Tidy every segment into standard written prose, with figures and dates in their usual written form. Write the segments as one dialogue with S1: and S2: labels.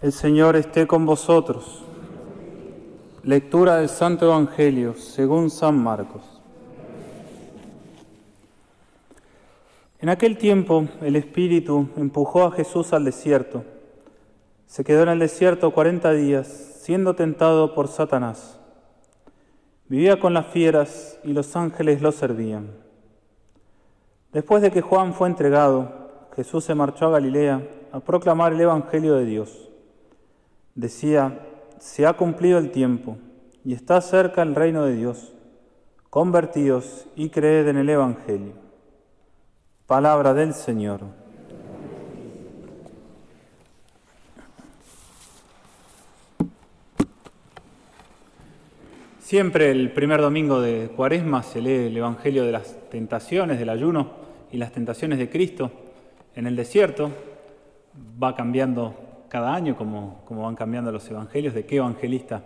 S1: El Señor esté con vosotros. Lectura del Santo Evangelio según San Marcos. En aquel tiempo el Espíritu empujó a Jesús al desierto. Se quedó en el desierto 40 días, siendo tentado por Satanás. Vivía con las fieras y los ángeles lo servían. Después de que Juan fue entregado, Jesús se marchó a Galilea a proclamar el Evangelio de Dios. Decía: se ha cumplido el tiempo y está cerca el reino de Dios. Convertíos y creed en el Evangelio. Palabra del Señor. Siempre el primer domingo de Cuaresma se lee el Evangelio de las tentaciones, del ayuno y las tentaciones de Cristo en el desierto. Va cambiando cada año como van cambiando los evangelios, de qué evangelista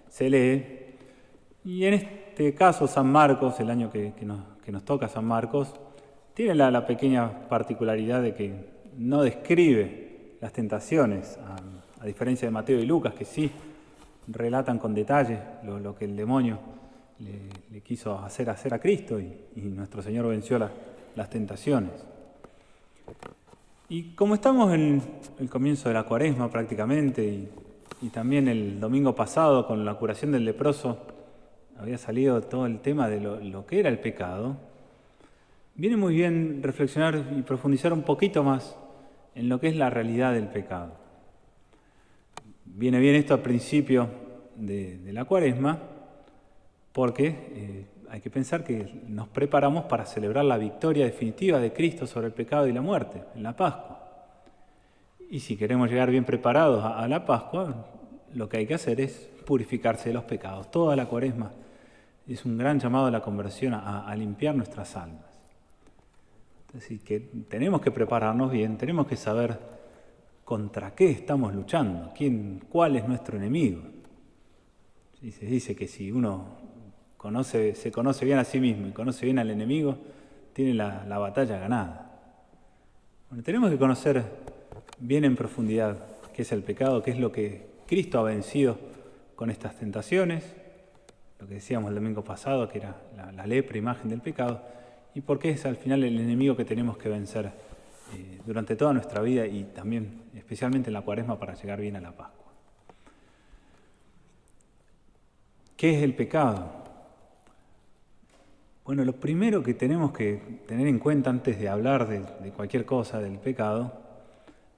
S1: se lee. Y en este caso San Marcos, el año que nos toca San Marcos, tiene la pequeña particularidad de que no describe las tentaciones, a diferencia de Mateo y Lucas, que sí relatan con detalle lo que el demonio le quiso hacer a Cristo y nuestro Señor venció las tentaciones. Y como estamos en el comienzo de la Cuaresma prácticamente y también el domingo pasado con la curación del leproso había salido todo el tema de lo que era el pecado, viene muy bien reflexionar y profundizar un poquito más en lo que es la realidad del pecado. Viene bien esto al principio de la Cuaresma porque hay que pensar que nos preparamos para celebrar la victoria definitiva de Cristo sobre el pecado y la muerte en la Pascua. Y si queremos llegar bien preparados a la Pascua, lo que hay que hacer es purificarse de los pecados. Toda la Cuaresma es un gran llamado a la conversión, a limpiar nuestras almas. Así que tenemos que prepararnos bien, tenemos que saber contra qué estamos luchando, cuál es nuestro enemigo. Y se dice que si uno se conoce bien a sí mismo y conoce bien al enemigo, tiene la batalla ganada. Bueno, tenemos que conocer bien en profundidad qué es el pecado, qué es lo que Cristo ha vencido con estas tentaciones, lo que decíamos el domingo pasado, que era la lepra, imagen del pecado, y por qué es al final el enemigo que tenemos que vencer durante toda nuestra vida y también especialmente en la Cuaresma para llegar bien a la Pascua. ¿Qué es el pecado? Bueno, lo primero que tenemos que tener en cuenta antes de hablar de cualquier cosa del pecado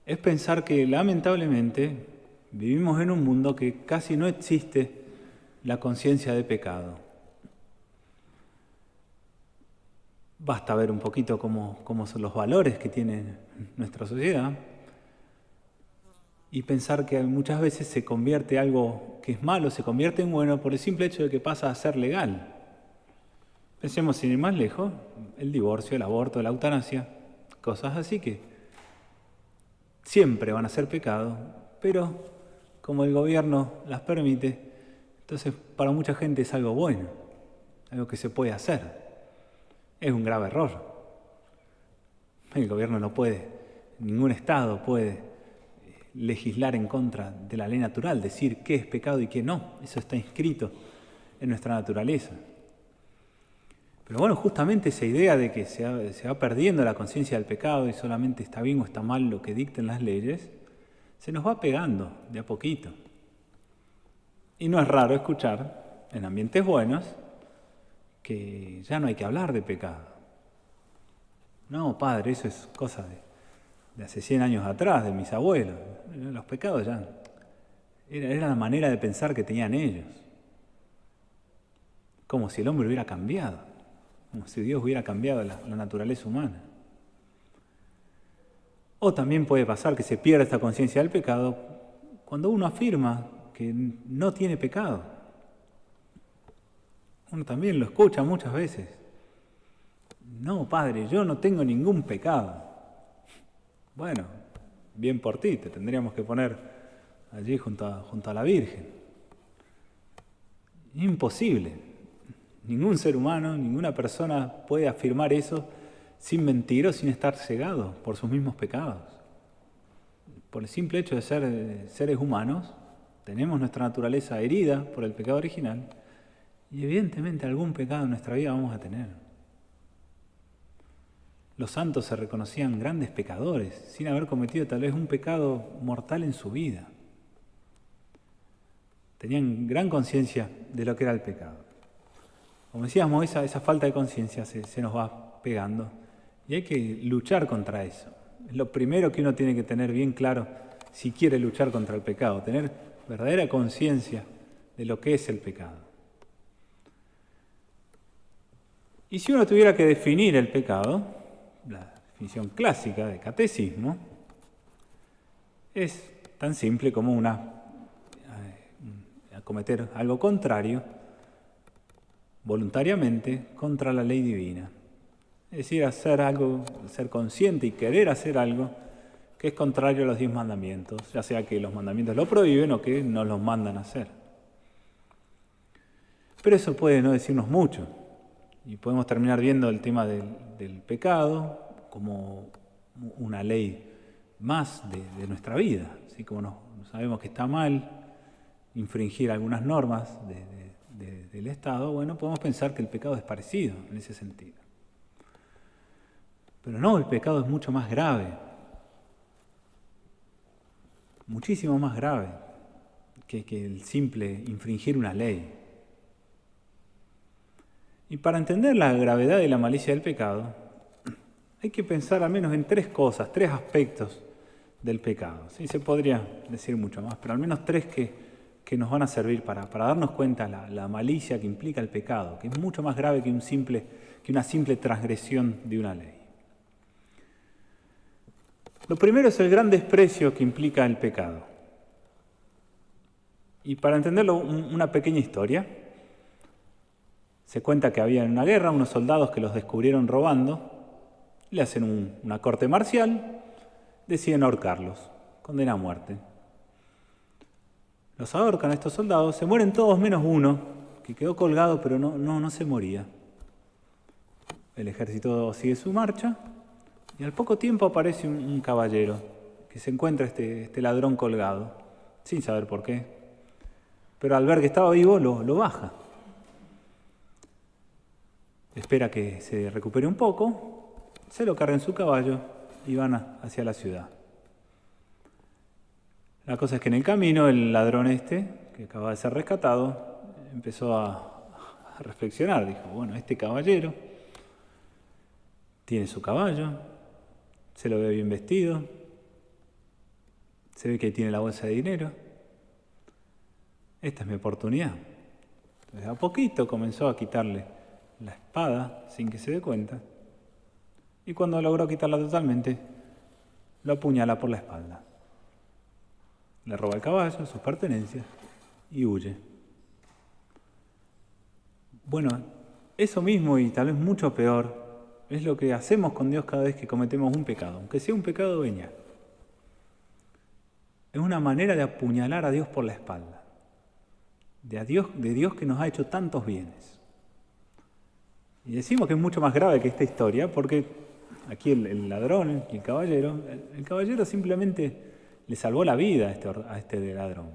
S1: es pensar que lamentablemente vivimos en un mundo que casi no existe la conciencia de pecado. Basta ver un poquito cómo son los valores que tiene nuestra sociedad y pensar que muchas veces se convierte algo que es malo, se convierte en bueno por el simple hecho de que pasa a ser legal. Pensemos sin ir más lejos, el divorcio, el aborto, la eutanasia, cosas así que siempre van a ser pecado, pero como el gobierno las permite, entonces para mucha gente es algo bueno, algo que se puede hacer. Es un grave error. El gobierno no puede, ningún Estado puede legislar en contra de la ley natural, decir qué es pecado y qué no. Eso está inscrito en nuestra naturaleza. Pero bueno, justamente esa idea de que se va perdiendo la conciencia del pecado y solamente está bien o está mal lo que dicten las leyes, se nos va pegando de a poquito. Y no es raro escuchar en ambientes buenos que ya no hay que hablar de pecado. No, padre, eso es cosa de hace 100 años atrás, de mis abuelos. Los pecados ya era la manera de pensar que tenían ellos. Como si el hombre hubiera cambiado. Como si Dios hubiera cambiado la naturaleza humana. O también puede pasar que se pierda esta conciencia del pecado cuando uno afirma que no tiene pecado. Uno también lo escucha muchas veces. No, padre, yo no tengo ningún pecado. Bueno, bien por ti, te tendríamos que poner allí junto a la Virgen. Imposible. Ningún ser humano, ninguna persona puede afirmar eso sin mentir o sin estar cegado por sus mismos pecados. por el simple hecho de ser seres humanos, tenemos nuestra naturaleza herida por el pecado original y evidentemente algún pecado en nuestra vida vamos a tener. Los santos se reconocían grandes pecadores sin haber cometido tal vez un pecado mortal en su vida. Tenían gran conciencia de lo que era el pecado. Como decíamos, esa falta de conciencia se nos va pegando y hay que luchar contra eso. Es lo primero que uno tiene que tener bien claro si quiere luchar contra el pecado, tener verdadera conciencia de lo que es el pecado. Y si uno tuviera que definir el pecado, la definición clásica de catecismo, es tan simple como cometer algo contrario voluntariamente contra la ley divina. Es decir, hacer algo, ser consciente y querer hacer algo que es contrario a los 10 mandamientos, ya sea que los mandamientos lo prohíben o que nos los mandan a hacer. Pero eso puede no decirnos mucho, y podemos terminar viendo el tema del pecado como una ley más de nuestra vida. Así como sabemos que está mal infringir algunas normas del Estado, bueno, podemos pensar que el pecado es parecido en ese sentido. Pero no, el pecado es mucho más grave, muchísimo más grave que el simple infringir una ley. Y para entender la gravedad y la malicia del pecado, hay que pensar al menos en 3 cosas, 3 aspectos del pecado. Sí, se podría decir mucho más, pero al menos 3 que nos van a servir para darnos cuenta la malicia que implica el pecado, que es mucho más grave que una simple transgresión de una ley. Lo primero es el gran desprecio que implica el pecado. Y para entenderlo, una pequeña historia. Se cuenta que había en una guerra unos soldados que los descubrieron robando, le hacen una corte marcial, deciden ahorcarlos, condena a muerte. Los ahorcan a estos soldados, se mueren todos menos uno, que quedó colgado pero no se moría. El ejército sigue su marcha y al poco tiempo aparece un caballero que se encuentra este ladrón colgado, sin saber por qué. Pero al ver que estaba vivo lo baja. Espera que se recupere un poco, se lo carga en su caballo y van hacia la ciudad. La cosa es que en el camino el ladrón que acaba de ser rescatado, empezó a reflexionar. Dijo, bueno, este caballero tiene su caballo, se lo ve bien vestido, se ve que tiene la bolsa de dinero. Esta es mi oportunidad. Entonces, a poquito comenzó a quitarle la espada sin que se dé cuenta, y cuando logró quitarla totalmente, lo apuñala por la espalda. Le roba el caballo, sus pertenencias, y huye. Bueno, eso mismo y tal vez mucho peor es lo que hacemos con Dios cada vez que cometemos un pecado, aunque sea un pecado venial. Es una manera de apuñalar a Dios por la espalda, de Dios que nos ha hecho tantos bienes. Y decimos que es mucho más grave que esta historia porque aquí el ladrón y el caballero simplemente le salvó la vida a este ladrón.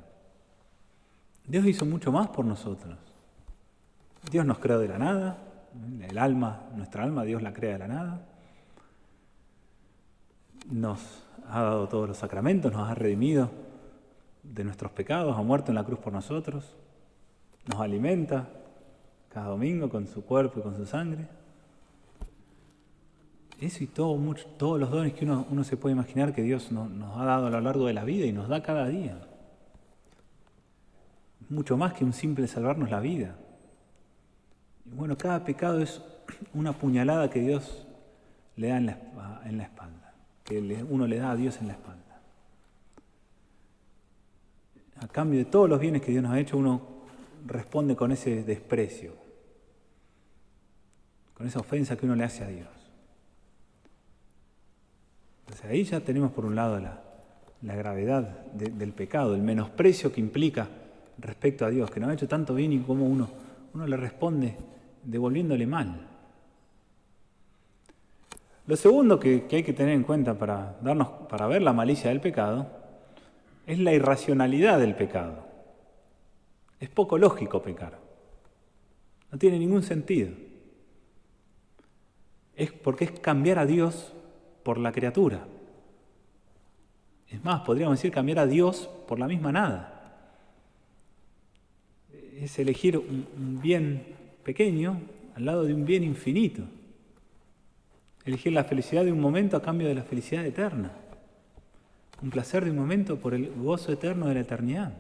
S1: Dios hizo mucho más por nosotros. Dios nos creó de la nada, nuestra alma, Dios la crea de la nada. Nos ha dado todos los sacramentos, nos ha redimido de nuestros pecados, ha muerto en la cruz por nosotros, nos alimenta cada domingo con su cuerpo y con su sangre. Eso y todos los dones que uno se puede imaginar que Dios nos ha dado a lo largo de la vida y nos da cada día. Mucho más que un simple salvarnos la vida. Y bueno, cada pecado es una puñalada que Dios le da en la espalda, que uno le da a Dios en la espalda. A cambio de todos los bienes que Dios nos ha hecho, uno responde con ese desprecio, con esa ofensa que uno le hace a Dios. Entonces ahí ya tenemos por un lado la gravedad del pecado, el menosprecio que implica respecto a Dios, que nos ha hecho tanto bien y cómo uno le responde devolviéndole mal. Lo segundo que hay que tener en cuenta para ver la malicia del pecado es la irracionalidad del pecado. Es poco lógico pecar. No tiene ningún sentido. Es porque es cambiar a Dios por la criatura. Es más, podríamos decir cambiar a Dios por la misma nada. Es elegir un bien pequeño al lado de un bien infinito. Elegir la felicidad de un momento a cambio de la felicidad eterna. Un placer de un momento por el gozo eterno de la eternidad.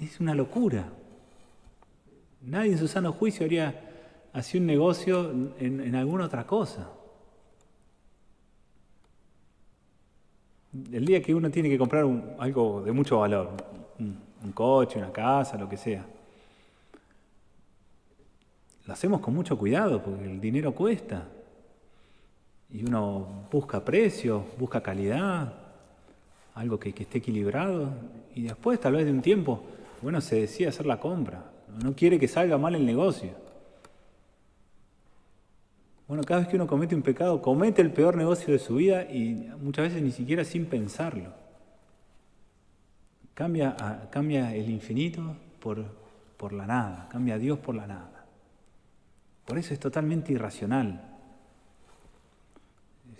S1: Es una locura. Nadie en su sano juicio haría así un negocio en alguna otra cosa. El día que uno tiene que comprar algo de mucho valor, un coche, una casa, lo que sea, lo hacemos con mucho cuidado porque el dinero cuesta. Y uno busca precios, busca calidad, algo que esté equilibrado. Y después, tal vez de un tiempo, bueno, se decide hacer la compra. No quiere que salga mal el negocio. Bueno, cada vez que uno comete un pecado, comete el peor negocio de su vida y muchas veces ni siquiera sin pensarlo. Cambia el infinito por la nada, cambia a Dios por la nada. Por eso es totalmente irracional.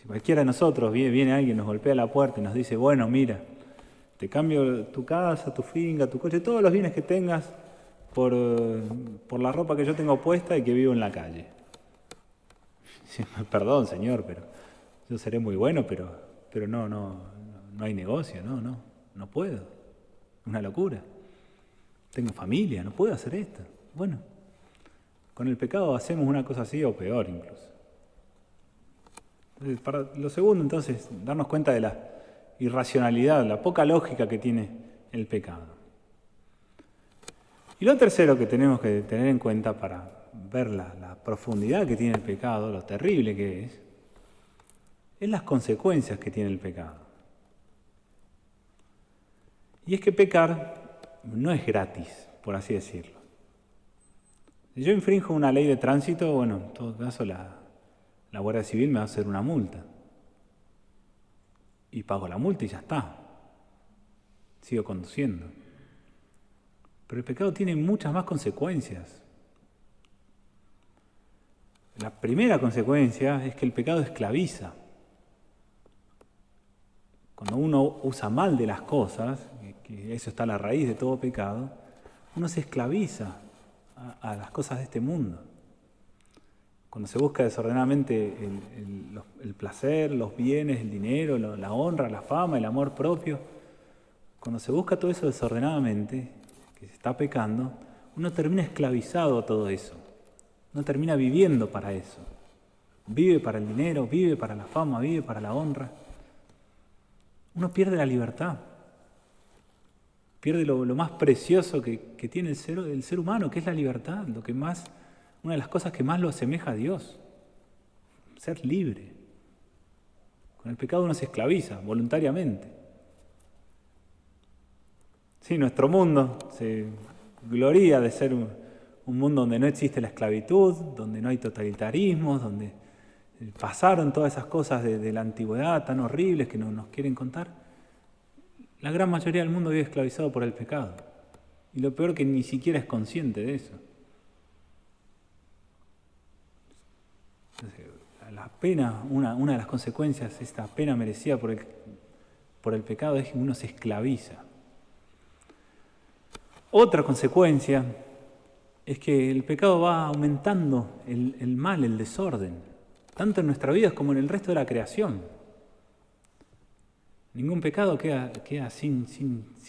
S1: Si cualquiera de nosotros viene alguien, nos golpea la puerta y nos dice, bueno, mira, te cambio tu casa, tu finca, tu coche, todos los bienes que tengas por la ropa que yo tengo puesta y que vivo en la calle. Perdón, señor, pero yo seré muy bueno, pero no hay negocio, no puedo. Es una locura. Tengo familia, no puedo hacer esto. Bueno, con el pecado hacemos una cosa así o peor incluso. Entonces, para lo segundo, entonces, darnos cuenta de la irracionalidad, la poca lógica que tiene el pecado. Y lo tercero que tenemos que tener en cuenta para ver la profundidad que tiene el pecado, lo terrible que es las consecuencias que tiene el pecado. Y es que pecar no es gratis, por así decirlo. Si yo infrinjo una ley de tránsito, bueno, en todo caso la Guardia Civil me va a hacer una multa. Y pago la multa y ya está. Sigo conduciendo. Pero el pecado tiene muchas más consecuencias. La primera consecuencia es que el pecado esclaviza. Cuando uno usa mal de las cosas, que eso está a la raíz de todo pecado, uno se esclaviza a las cosas de este mundo. Cuando se busca desordenadamente el placer, los bienes, el dinero, la honra, la fama, el amor propio, cuando se busca todo eso desordenadamente, que se está pecando, uno termina esclavizado a todo eso. Uno termina viviendo para eso. Vive para el dinero, vive para la fama, vive para la honra. Uno pierde la libertad. Pierde lo más precioso que tiene el ser humano, que es la libertad, una de las cosas que más lo asemeja a Dios. Ser libre. Con el pecado uno se esclaviza voluntariamente. Sí, nuestro mundo se gloria de ser un mundo donde no existe la esclavitud, donde no hay totalitarismos, donde pasaron todas esas cosas de la antigüedad tan horribles que nos quieren contar. La gran mayoría del mundo vive esclavizado por el pecado. Y lo peor que ni siquiera es consciente de eso. Entonces, la pena, una de las consecuencias, esta pena merecida por el pecado es que uno se esclaviza. Otra consecuencia es que el pecado va aumentando el mal, el desorden, tanto en nuestras vidas como en el resto de la creación. Ningún pecado queda sin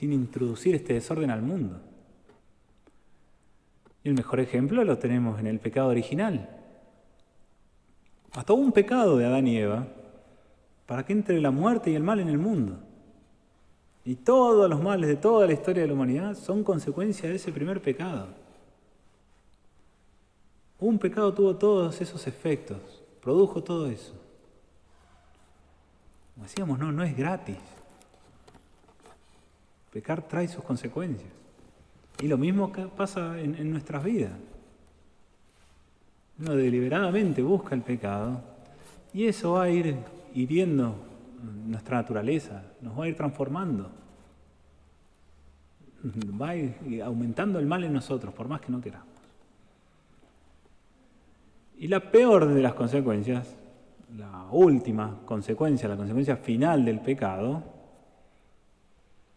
S1: introducir este desorden al mundo. Y el mejor ejemplo lo tenemos en el pecado original. Hasta hubo un pecado de Adán y Eva para que entre la muerte y el mal en el mundo. Y todos los males de toda la historia de la humanidad son consecuencia de ese primer pecado. Un pecado tuvo todos esos efectos, produjo todo eso. Como decíamos, no es gratis. Pecar trae sus consecuencias. Y lo mismo que pasa en nuestras vidas. Uno deliberadamente busca el pecado y eso va a ir hiriendo nuestra naturaleza, nos va a ir transformando. Va a ir aumentando el mal en nosotros, por más que no queramos. Y la peor de las consecuencias, la última consecuencia, la consecuencia final del pecado,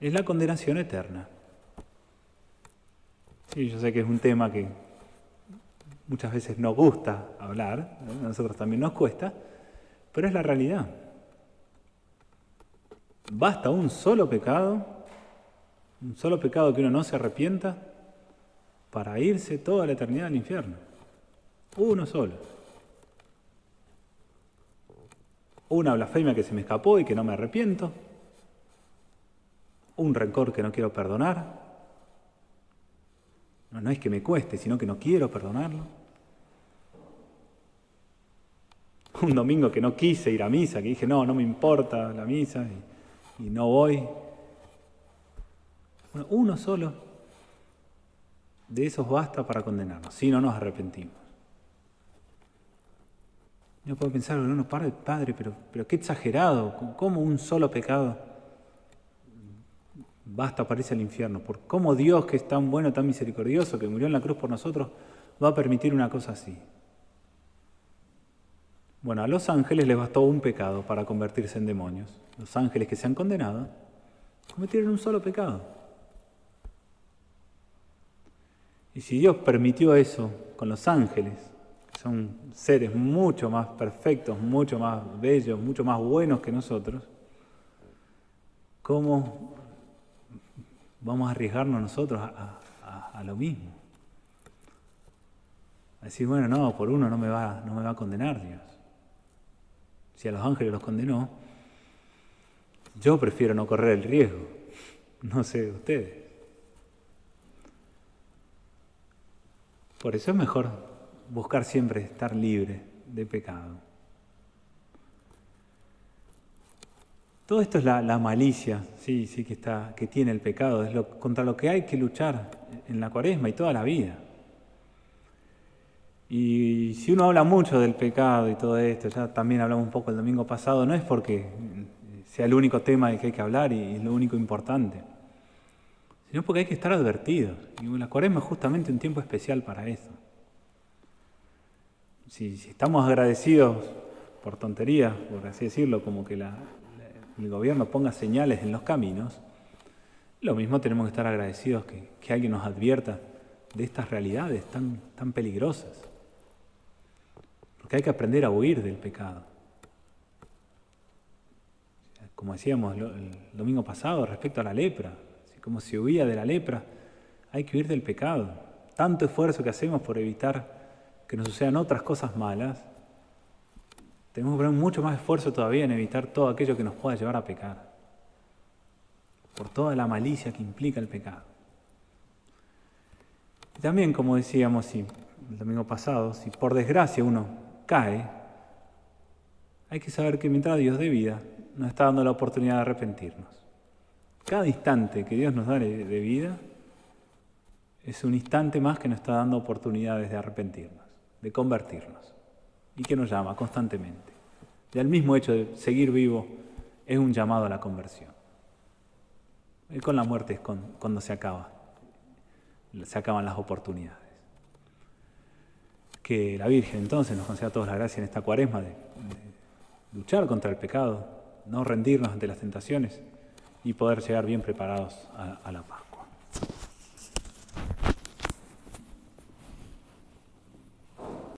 S1: es la condenación eterna. Sí, yo sé que es un tema que muchas veces nos gusta hablar, a nosotros también nos cuesta, pero es la realidad. Basta un solo pecado que uno no se arrepienta, para irse toda la eternidad al infierno. Uno solo. Una blasfemia que se me escapó y que no me arrepiento. Un rencor que no quiero perdonar. No es que me cueste, sino que no quiero perdonarlo. Un domingo que no quise ir a misa, que dije, no me importa la misa y no voy. Bueno, uno solo de esos basta para condenarnos, si no nos arrepentimos. Yo puedo pensar, no, padre, pero qué exagerado, ¿cómo un solo pecado basta para irse al infierno? ¿Por cómo Dios, que es tan bueno, tan misericordioso, que murió en la cruz por nosotros, va a permitir una cosa así? Bueno, a los ángeles les bastó un pecado para convertirse en demonios. Los ángeles que se han condenado cometieron un solo pecado. Y si Dios permitió eso con los ángeles, que son seres mucho más perfectos, mucho más bellos, mucho más buenos que nosotros, ¿cómo vamos a arriesgarnos nosotros a lo mismo? A decir, bueno, no, por uno no me va a condenar Dios. Si a los ángeles los condenó, yo prefiero no correr el riesgo. No sé ustedes. Por eso es mejor buscar siempre estar libre de pecado. Todo esto es la malicia, sí, que tiene el pecado, es contra lo que hay que luchar en la Cuaresma y toda la vida. Y si uno habla mucho del pecado y todo esto, ya también hablamos un poco el domingo pasado, no es porque sea el único tema del que hay que hablar y es lo único importante, sino porque hay que estar advertidos. Y la Cuaresma es justamente un tiempo especial para eso. Si estamos agradecidos por tonterías, por así decirlo, como que el gobierno ponga señales en los caminos, lo mismo tenemos que estar agradecidos que alguien nos advierta de estas realidades tan peligrosas. Porque hay que aprender a huir del pecado. Como decíamos el domingo pasado respecto a la lepra, así como se huía de la lepra, hay que huir del pecado. Tanto esfuerzo que hacemos por evitar que nos sucedan otras cosas malas, tenemos que poner mucho más esfuerzo todavía en evitar todo aquello que nos pueda llevar a pecar, por toda la malicia que implica el pecado. Y también, como decíamos el domingo pasado, si por desgracia uno cae, hay que saber que mientras Dios dé vida, nos está dando la oportunidad de arrepentirnos. Cada instante que Dios nos da de vida es un instante más que nos está dando oportunidades de arrepentirnos, de convertirnos, y que nos llama constantemente. Y al mismo hecho de seguir vivo es un llamado a la conversión. Y con la muerte es cuando se acaban las oportunidades. Que la Virgen entonces nos conceda a todos la gracia en esta Cuaresma de luchar contra el pecado, no rendirnos ante las tentaciones y poder llegar bien preparados a la Pascua.